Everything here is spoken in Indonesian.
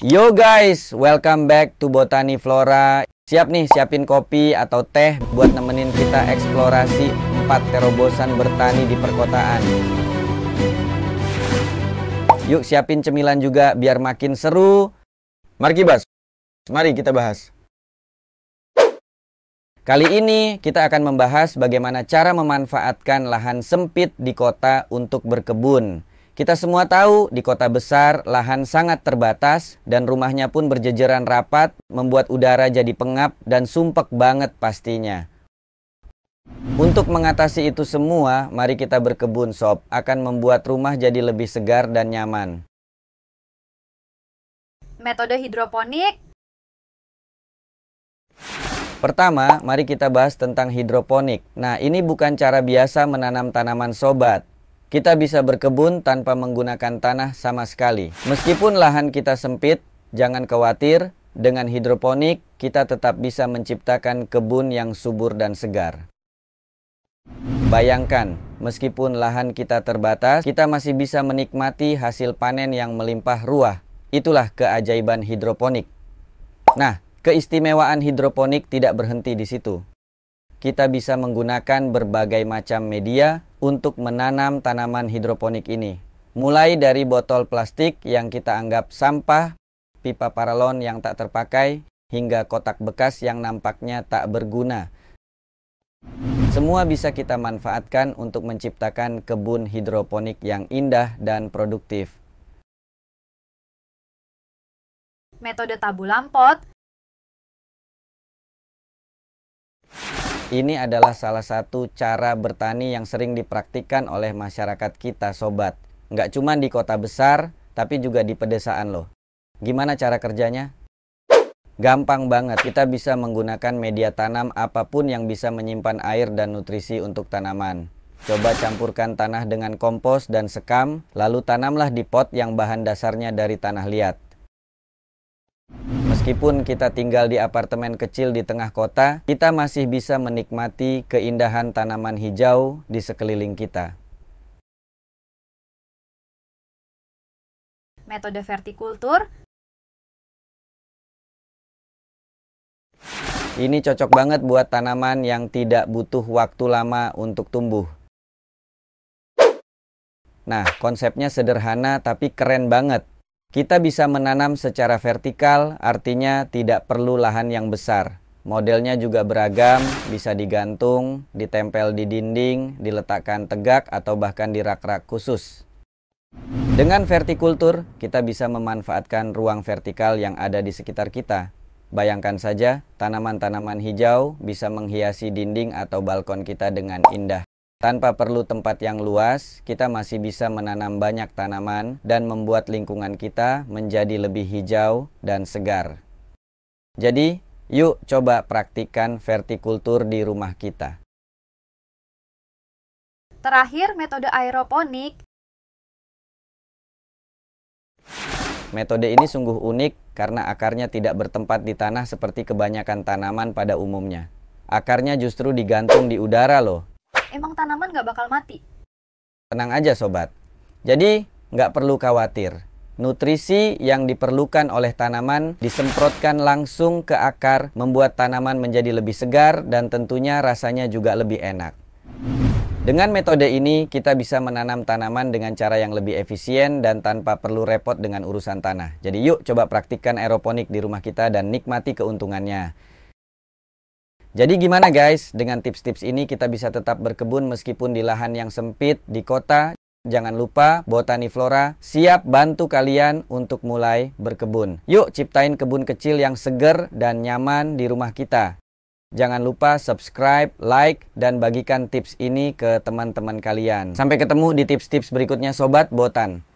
Yo guys, welcome back to Botani Flora. Siap nih siapin kopi atau teh buat nemenin kita eksplorasi 4 terobosan bertani di perkotaan. Yuk siapin cemilan juga biar makin seru. Mari kita bahas. Kali ini kita akan membahas bagaimana cara memanfaatkan lahan sempit di kota untuk berkebun. Kita semua tahu di kota besar lahan sangat terbatas dan rumahnya pun berjejeran rapat, membuat udara jadi pengap dan sumpek banget pastinya. Untuk mengatasi itu semua, mari kita berkebun sob, akan membuat rumah jadi lebih segar dan nyaman. Metode hidroponik. Pertama, mari kita bahas tentang hidroponik. Nah, ini bukan cara biasa menanam tanaman sobat. Kita bisa berkebun tanpa menggunakan tanah sama sekali. Meskipun lahan kita sempit, jangan khawatir. Dengan hidroponik, kita tetap bisa menciptakan kebun yang subur dan segar. Bayangkan, meskipun lahan kita terbatas, kita masih bisa menikmati hasil panen yang melimpah ruah. Itulah keajaiban hidroponik. Nah, keistimewaan hidroponik tidak berhenti di situ. Kita bisa menggunakan berbagai macam media untuk menanam tanaman hidroponik ini. Mulai dari botol plastik yang kita anggap sampah, pipa paralon yang tak terpakai, hingga kotak bekas yang nampaknya tak berguna. Semua bisa kita manfaatkan untuk menciptakan kebun hidroponik yang indah dan produktif. Metode tabu lampot. Ini adalah salah satu cara bertani yang sering dipraktikkan oleh masyarakat kita sobat. Nggak cuma di kota besar, tapi juga di pedesaan loh. Gimana cara kerjanya? Gampang banget, kita bisa menggunakan media tanam apapun yang bisa menyimpan air dan nutrisi untuk tanaman. Coba campurkan tanah dengan kompos dan sekam, lalu tanamlah di pot yang bahan dasarnya dari tanah liat. Meskipun kita tinggal di apartemen kecil di tengah kota, kita masih bisa menikmati keindahan tanaman hijau di sekeliling kita. Metode vertikultur. Ini cocok banget buat tanaman yang tidak butuh waktu lama untuk tumbuh. Nah, konsepnya sederhana tapi keren banget. Kita bisa menanam secara vertikal, artinya tidak perlu lahan yang besar. Modelnya juga beragam, bisa digantung, ditempel di dinding, diletakkan tegak, atau bahkan di rak-rak khusus. Dengan vertikultur, kita bisa memanfaatkan ruang vertikal yang ada di sekitar kita. Bayangkan saja, tanaman-tanaman hijau bisa menghiasi dinding atau balkon kita dengan indah. Tanpa perlu tempat yang luas, kita masih bisa menanam banyak tanaman dan membuat lingkungan kita menjadi lebih hijau dan segar. Jadi, yuk coba praktikkan vertikultur di rumah kita. Terakhir, metode aeroponik. Metode ini sungguh unik karena akarnya tidak bertempat di tanah seperti kebanyakan tanaman pada umumnya. Akarnya justru digantung di udara loh. Emang tanaman nggak bakal mati? Tenang aja sobat. Jadi nggak perlu khawatir. Nutrisi yang diperlukan oleh tanaman disemprotkan langsung ke akar, membuat tanaman menjadi lebih segar dan tentunya rasanya juga lebih enak. Dengan metode ini kita bisa menanam tanaman dengan cara yang lebih efisien dan tanpa perlu repot dengan urusan tanah. Jadi yuk coba praktikkan aeroponik di rumah kita dan nikmati keuntungannya. Jadi gimana guys, dengan tips-tips ini kita bisa tetap berkebun meskipun di lahan yang sempit di kota. Jangan lupa Botani Flora siap bantu kalian untuk mulai berkebun. Yuk ciptain kebun kecil yang seger dan nyaman di rumah kita. Jangan lupa subscribe, like, dan bagikan tips ini ke teman-teman kalian. Sampai ketemu di tips-tips berikutnya Sobat Botan.